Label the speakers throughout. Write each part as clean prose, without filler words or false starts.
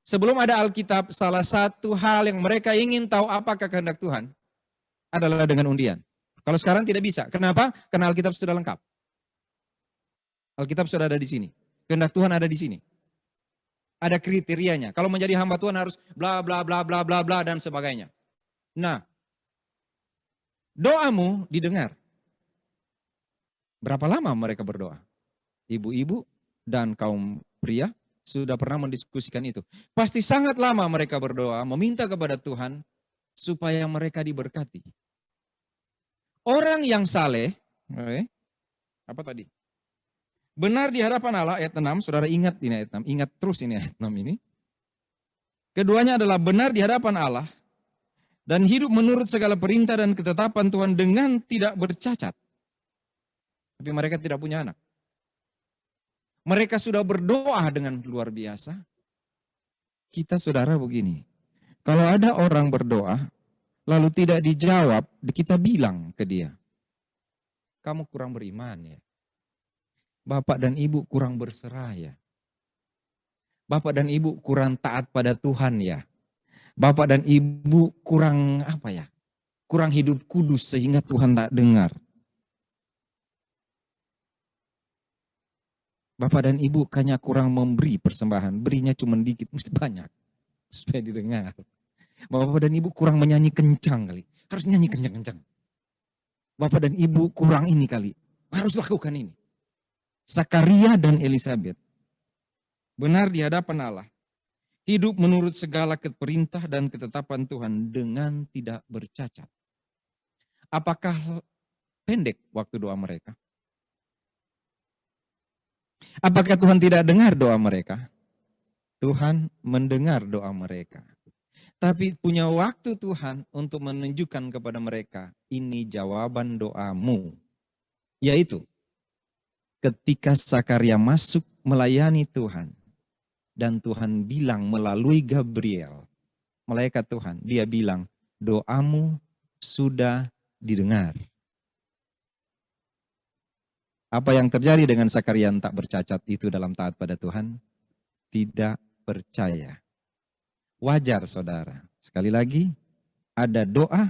Speaker 1: Sebelum ada Alkitab, salah satu hal yang mereka ingin tahu apakah kehendak Tuhan adalah dengan undian. Kalau sekarang tidak bisa. Kenapa? Karena Alkitab sudah lengkap. Alkitab sudah ada di sini. Kehendak Tuhan ada di sini. Ada kriterianya. Kalau menjadi hamba Tuhan harus bla bla bla bla bla bla dan sebagainya. Nah, doamu didengar. Berapa lama mereka berdoa? Ibu-ibu dan kaum pria sudah pernah mendiskusikan itu. Pasti sangat lama mereka berdoa, meminta kepada Tuhan supaya mereka diberkati. Orang yang saleh, apa tadi? Benar di hadapan Allah, ayat 6, saudara ingat ini ayat 6, ingat terus ini ayat 6 ini. Keduanya adalah benar di hadapan Allah dan hidup menurut segala perintah dan ketetapan Tuhan dengan tidak bercacat. Tapi mereka tidak punya anak. Mereka sudah berdoa dengan luar biasa. Kita saudara begini, kalau ada orang berdoa, lalu tidak dijawab, kita bilang ke dia, kamu kurang beriman ya. Bapak dan ibu kurang berserah ya. Bapak dan ibu kurang taat pada Tuhan ya. Bapak dan ibu kurang apa ya? Kurang hidup kudus sehingga Tuhan tak dengar. Bapak dan ibu kayaknya kurang memberi persembahan. Berinya cuma dikit, mesti banyak. Supaya didengar. Bapak dan ibu kurang menyanyi kencang kali. Harus nyanyi kencang-kencang. Bapak dan ibu kurang ini kali. Harus lakukan ini. Sakaria dan Elisabet. Benar di hadapan Allah. Hidup menurut segala perintah dan ketetapan Tuhan dengan tidak bercacat. Apakah pendek waktu doa mereka? Apakah Tuhan tidak dengar doa mereka? Tuhan mendengar doa mereka. Tapi punya waktu Tuhan untuk menunjukkan kepada mereka, ini jawaban doamu. Yaitu, ketika Sakaria masuk melayani Tuhan, dan Tuhan bilang melalui Gabriel, malaikat Tuhan, dia bilang, doamu sudah didengar. Apa yang terjadi dengan Sakaria yang tak bercacat itu dalam taat pada Tuhan? Tidak percaya. Wajar saudara. Sekali lagi, ada doa,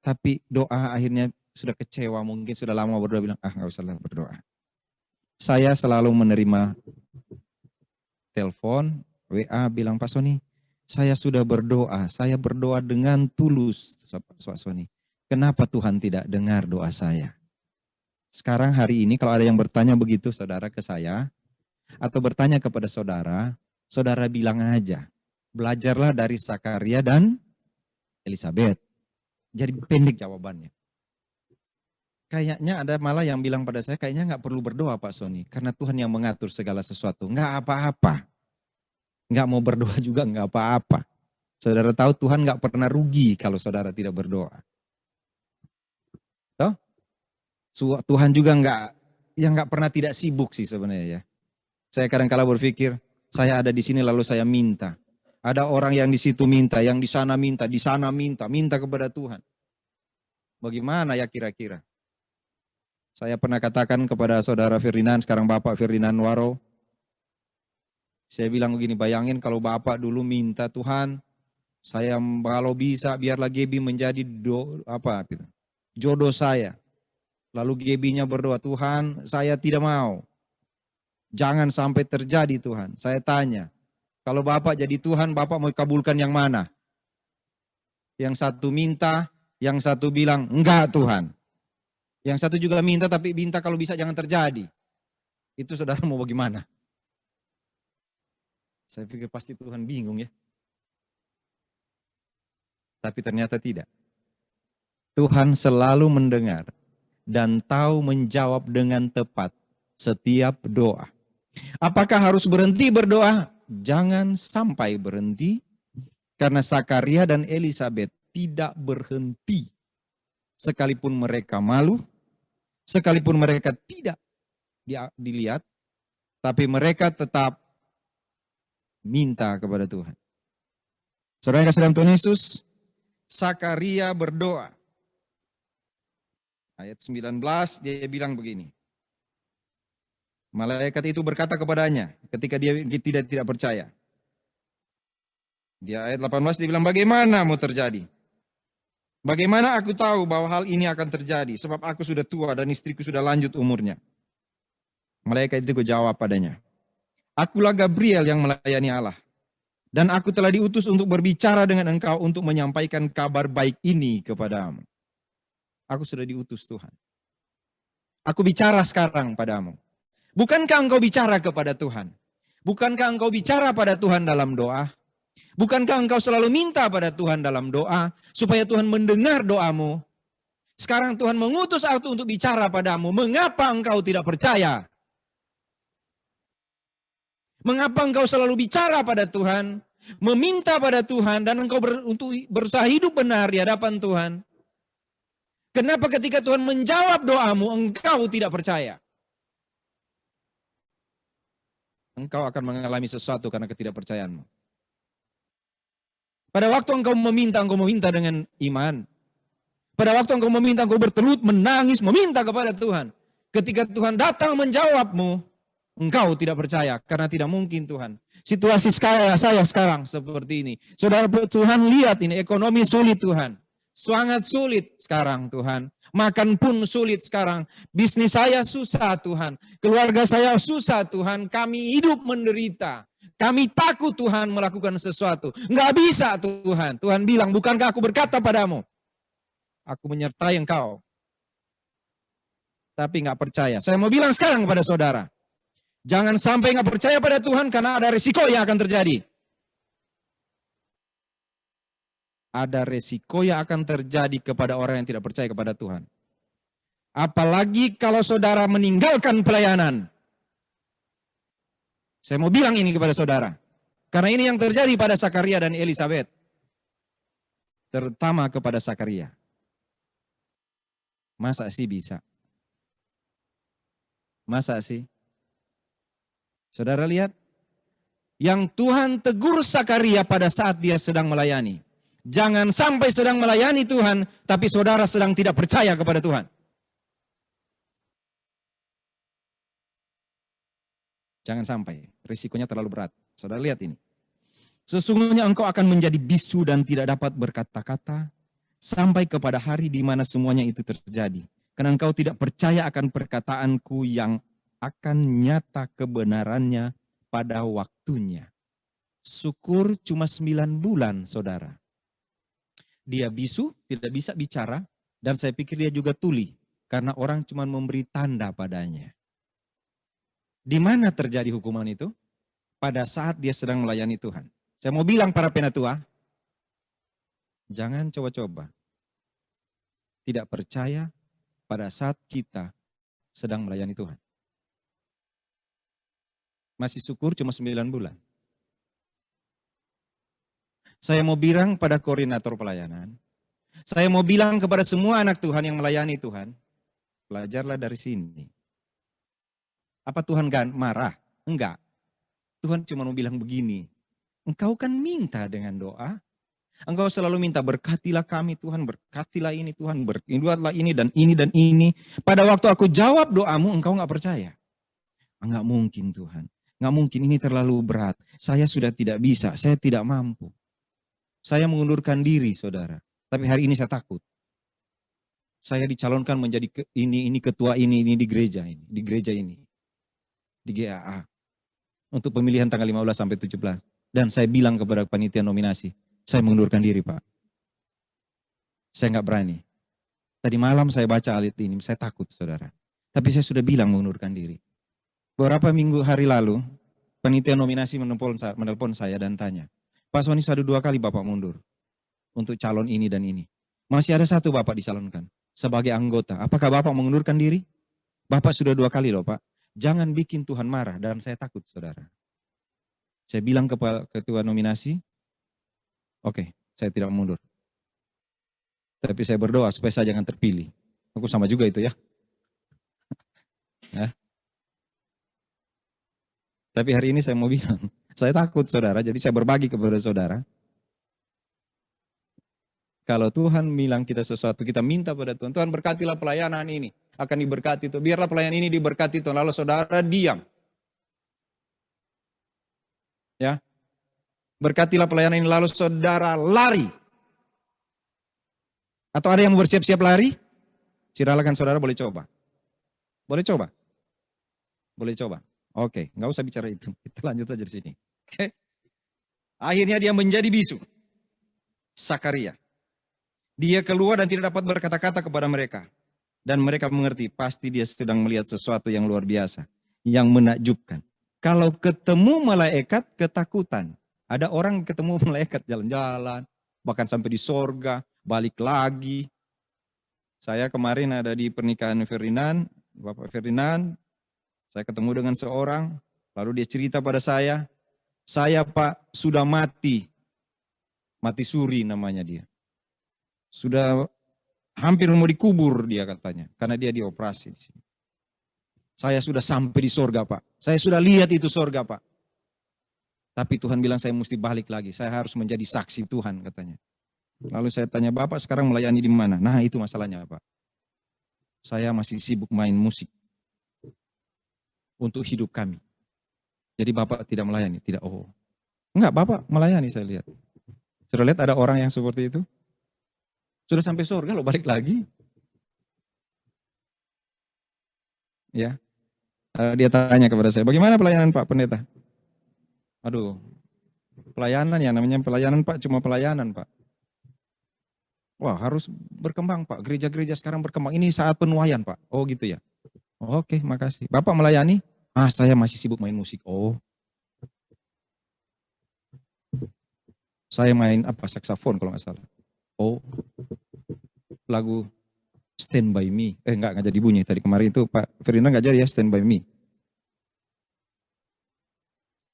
Speaker 1: tapi doa akhirnya sudah kecewa, mungkin sudah lama berdoa, bilang, nggak usah lah berdoa. Saya selalu menerima telepon, WA, bilang, Pak Sony, saya sudah berdoa, saya berdoa dengan tulus, Pak Sony. Kenapa Tuhan tidak dengar doa saya? Sekarang hari ini kalau ada yang bertanya begitu saudara ke saya, atau bertanya kepada saudara, saudara bilang aja, belajarlah dari Sakaria dan Elisabet. Jadi pendek jawabannya. Kayaknya ada malah yang bilang pada saya, kayaknya nggak perlu berdoa Pak Sony, karena Tuhan yang mengatur segala sesuatu. Nggak apa-apa. Nggak mau berdoa juga nggak apa-apa. Saudara tahu Tuhan nggak pernah rugi kalau saudara tidak berdoa. Toh? Tuhan juga nggak pernah tidak sibuk sih sebenarnya ya. Saya kadang-kala berpikir, saya ada di sini lalu saya minta. Ada orang yang di situ minta, yang di sana minta kepada Tuhan. Bagaimana ya kira-kira? Saya pernah katakan kepada saudara Ferdinand, sekarang Bapak Ferdinand Waro. Saya bilang begini, bayangin kalau Bapak dulu minta Tuhan, saya kalau bisa biarlah Gebi menjadi jodoh saya. Lalu Gebinya berdoa, Tuhan saya tidak mau. Jangan sampai terjadi Tuhan. Saya tanya, kalau Bapak jadi Tuhan, Bapak mau kabulkan yang mana? Yang satu minta, yang satu bilang, enggak Tuhan. Yang satu juga minta, tapi minta kalau bisa jangan terjadi. Itu saudara mau bagaimana? Saya pikir pasti Tuhan bingung ya. Tapi ternyata tidak. Tuhan selalu mendengar dan tahu menjawab dengan tepat setiap doa. Apakah harus berhenti berdoa? Jangan sampai berhenti. Karena Sakaria dan Elisabet tidak berhenti. Sekalipun mereka malu, sekalipun mereka tidak dilihat, tapi mereka tetap minta kepada Tuhan. Saudara yang kasih dalam Tuhan Yesus, Sakaria berdoa. Ayat 19 dia bilang begini. Malaikat itu berkata kepadanya ketika dia tidak percaya. Di ayat 18 dia bilang, bagaimana mau terjadi? Bagaimana aku tahu bahwa hal ini akan terjadi? Sebab aku sudah tua dan istriku sudah lanjut umurnya. Malaikat itu jawab padanya, akulah Gabriel yang melayani Allah. Dan aku telah diutus untuk berbicara dengan engkau untuk menyampaikan kabar baik ini kepadamu. Aku sudah diutus Tuhan. Aku bicara sekarang padamu. Bukankah engkau bicara kepada Tuhan? Bukankah engkau bicara pada Tuhan dalam doa? Bukankah engkau selalu minta pada Tuhan dalam doa supaya Tuhan mendengar doamu? Sekarang Tuhan mengutus aku untuk bicara padamu. Mengapa engkau tidak percaya? Mengapa engkau selalu bicara pada Tuhan, meminta pada Tuhan, dan engkau untuk berusaha hidup benar di hadapan Tuhan? Kenapa ketika Tuhan menjawab doamu, engkau tidak percaya? Engkau akan mengalami sesuatu karena ketidakpercayaanmu. Pada waktu engkau meminta dengan iman. Pada waktu engkau meminta, engkau bertelut, menangis, meminta kepada Tuhan. Ketika Tuhan datang menjawabmu, engkau tidak percaya karena tidak mungkin Tuhan. Situasi saya sekarang seperti ini. Saudara Tuhan lihat ini, ekonomi sulit Tuhan. Sangat sulit sekarang Tuhan. Makan pun sulit sekarang. Bisnis saya susah Tuhan. Keluarga saya susah Tuhan. Kami hidup menderita. Kami takut Tuhan melakukan sesuatu. Enggak bisa Tuhan. Tuhan bilang, bukankah aku berkata padamu? Aku menyertai engkau. Tapi enggak percaya. Saya mau bilang sekarang kepada saudara. Jangan sampai enggak percaya pada Tuhan karena ada risiko yang akan terjadi. Ada resiko yang akan terjadi kepada orang yang tidak percaya kepada Tuhan. Apalagi kalau saudara meninggalkan pelayanan. Saya mau bilang ini kepada saudara. Karena ini yang terjadi pada Zakaria dan Elisabet. Terutama kepada Zakaria. Masa sih bisa? Masa sih? Saudara lihat. Yang Tuhan tegur Zakaria pada saat dia sedang melayani. Jangan sampai sedang melayani Tuhan, tapi saudara sedang tidak percaya kepada Tuhan. Jangan sampai, risikonya terlalu berat. Saudara lihat ini. Sesungguhnya engkau akan menjadi bisu dan tidak dapat berkata-kata, sampai kepada hari di mana semuanya itu terjadi. Karena engkau tidak percaya akan perkataanku yang akan nyata kebenarannya pada waktunya. Syukur cuma 9 bulan, saudara. Dia bisu, tidak bisa bicara, dan saya pikir dia juga tuli, karena orang cuma memberi tanda padanya. Di mana terjadi hukuman itu? Pada saat dia sedang melayani Tuhan. Saya mau bilang para penatua, jangan coba-coba tidak percaya pada saat kita sedang melayani Tuhan. Masih syukur cuma 9 bulan. Saya mau bilang pada koordinator pelayanan, saya mau bilang kepada semua anak Tuhan yang melayani Tuhan, belajarlah dari sini. Apa Tuhan marah? Enggak. Tuhan cuma mau bilang begini, engkau kan minta dengan doa, engkau selalu minta berkatilah kami Tuhan, berkatilah ini Tuhan, berbuatlah ini dan ini dan ini. Pada waktu aku jawab doamu, engkau enggak percaya. Enggak mungkin Tuhan, enggak mungkin, ini terlalu berat, saya sudah tidak bisa, saya tidak mampu. Saya mengundurkan diri, saudara. Tapi hari ini saya takut. Saya dicalonkan menjadi ini ketua ini di gereja ini, di GAA. Untuk pemilihan tanggal 15 sampai 17. Dan saya bilang kepada panitia nominasi, saya mengundurkan diri, Pak. Saya nggak berani. Tadi malam saya baca ayat ini, saya takut, saudara. Tapi saya sudah bilang mengundurkan diri. Beberapa hari lalu, panitia nominasi menelpon saya dan tanya, Pak Soni, sudah 2 kali Bapak mundur untuk calon ini dan ini. Masih ada 1 Bapak dicalonkan sebagai anggota. Apakah Bapak mengundurkan diri? Bapak sudah 2 kali loh Pak. Jangan bikin Tuhan marah, dan saya takut saudara. Saya bilang ke ketua nominasi, oke, saya tidak mundur. Tapi saya berdoa supaya saya jangan terpilih. Aku sama juga itu ya. Ya. Tapi hari ini saya mau bilang, saya takut saudara, jadi saya berbagi kepada saudara. Kalau Tuhan bilang kita sesuatu, kita minta pada Tuhan, Tuhan berkatilah pelayanan ini, akan diberkati itu. Biarlah pelayanan ini diberkati Tuhan, lalu saudara diam. Ya, Berkatilah pelayanan ini, lalu saudara lari. Atau ada yang bersiap-siap lari? Silakan saudara boleh coba. Boleh coba? Boleh coba. Oke, nggak usah bicara itu. Kita lanjut saja di sini. Oke. Akhirnya dia menjadi bisu. Sakaria. Dia keluar dan tidak dapat berkata-kata kepada mereka. Dan mereka mengerti, pasti dia sedang melihat sesuatu yang luar biasa. Yang menakjubkan. Kalau ketemu malaikat, ketakutan. Ada orang ketemu malaikat jalan-jalan. Bahkan sampai di sorga, balik lagi. Saya kemarin ada di pernikahan Ferdinand, Bapak Ferdinand. Saya ketemu dengan seorang, lalu dia cerita pada saya Pak sudah mati suri namanya dia. Sudah hampir mau dikubur dia katanya, karena dia dioperasi. Saya sudah sampai di sorga Pak, saya sudah lihat itu sorga Pak. Tapi Tuhan bilang saya mesti balik lagi, saya harus menjadi saksi Tuhan katanya. Lalu saya tanya, Bapak sekarang melayani di mana? Nah itu masalahnya Pak. Saya masih sibuk main musik untuk hidup kami. Jadi Bapak tidak melayani? Tidak, oh. Enggak, Bapak melayani saya lihat. Sudah lihat ada orang yang seperti itu? Sudah sampai surga lo balik lagi. Ya. Dia tanya kepada saya, bagaimana pelayanan Pak Pendeta? Aduh, pelayanan ya namanya pelayanan Pak, cuma pelayanan Pak. Wah harus berkembang Pak, gereja-gereja sekarang berkembang, ini saat penuaian Pak. Oh gitu ya. Oke, makasih. Bapak melayani? Saya masih sibuk main musik. Oh. Saya main saksofon kalau nggak salah. Oh. Lagu Stand By Me. Enggak jadi bunyi tadi kemarin itu Pak Ferdinand nggak jadi ya Stand By Me.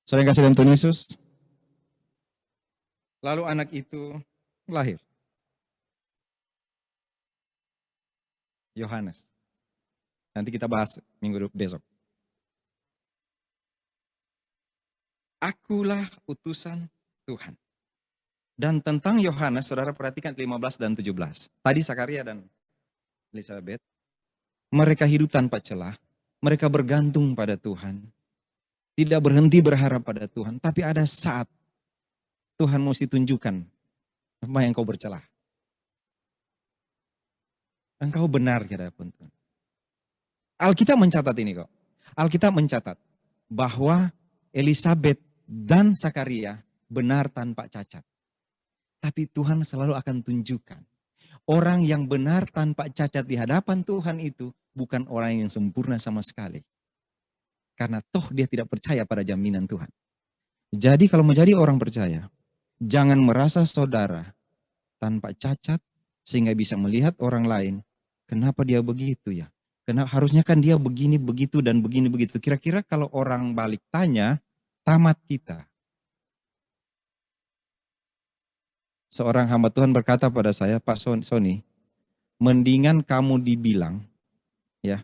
Speaker 1: Saya kasih dalam Tuhan Yesus. Lalu anak itu lahir. Yohanes. Nanti kita bahas minggu besok. Akulah utusan Tuhan. Dan tentang Yohanes, saudara perhatikan 15 dan 17. Tadi Sakaria dan Elizabeth, mereka hidup tanpa celah. Mereka bergantung pada Tuhan. Tidak berhenti berharap pada Tuhan. Tapi ada saat Tuhan mesti tunjukkan apa yang kau bercelah. Engkau benar di hadapan Tuhan. Alkitab mencatat ini kok. Alkitab mencatat bahwa Elizabeth dan Sakaria benar tanpa cacat. Tapi Tuhan selalu akan tunjukkan. Orang yang benar tanpa cacat di hadapan Tuhan itu bukan orang yang sempurna sama sekali. Karena toh dia tidak percaya pada jaminan Tuhan. Jadi kalau menjadi orang percaya, jangan merasa saudara tanpa cacat sehingga bisa melihat orang lain. Kenapa dia begitu ya? Karena harusnya kan dia begini, begitu, dan begini, begitu. Kira-kira kalau orang balik tanya, tamat kita. Seorang hamba Tuhan berkata pada saya, Pak Sony, mendingan kamu dibilang ya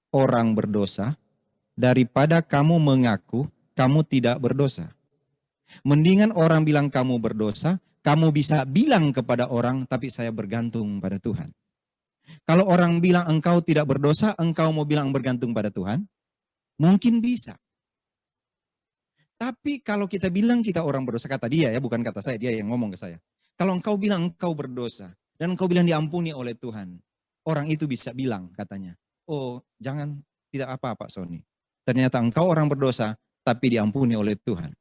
Speaker 1: orang berdosa daripada kamu mengaku kamu tidak berdosa. Mendingan orang bilang kamu berdosa, kamu bisa bilang kepada orang, tapi saya bergantung pada Tuhan. Kalau orang bilang engkau tidak berdosa, engkau mau bilang bergantung pada Tuhan? Mungkin bisa. Tapi kalau kita bilang kita orang berdosa, kata dia ya, bukan kata saya, dia yang ngomong ke saya. Kalau engkau bilang engkau berdosa, dan engkau bilang diampuni oleh Tuhan, orang itu bisa bilang katanya, oh jangan, tidak apa-apa Sony. Ternyata engkau orang berdosa, tapi diampuni oleh Tuhan.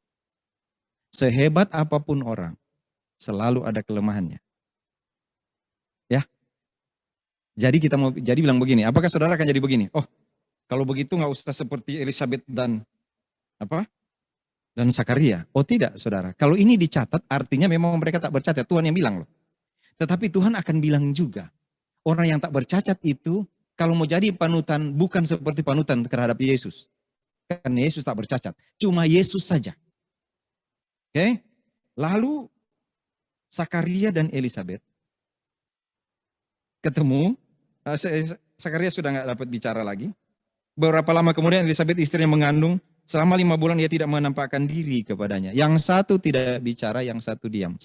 Speaker 1: Sehebat apapun orang, selalu ada kelemahannya. Ya. Jadi kita mau bilang begini, apakah saudara akan jadi begini? Oh, kalau begitu nggak usah seperti Elizabeth dan Sakaria. Oh tidak, saudara. Kalau ini dicatat, artinya memang mereka tak bercacat. Tuhan yang bilang loh. Tetapi Tuhan akan bilang juga, orang yang tak bercacat itu, kalau mau jadi panutan, bukan seperti panutan terhadap Yesus. Karena Yesus tak bercacat. Cuma Yesus saja. Oke? Lalu, Sakaria dan Elizabeth ketemu. Sakaria sudah nggak dapat bicara lagi. Beberapa lama kemudian Elizabeth istrinya mengandung. Selama 5 bulan ia tidak menampakkan diri kepadanya. Yang satu tidak bicara, yang satu diam.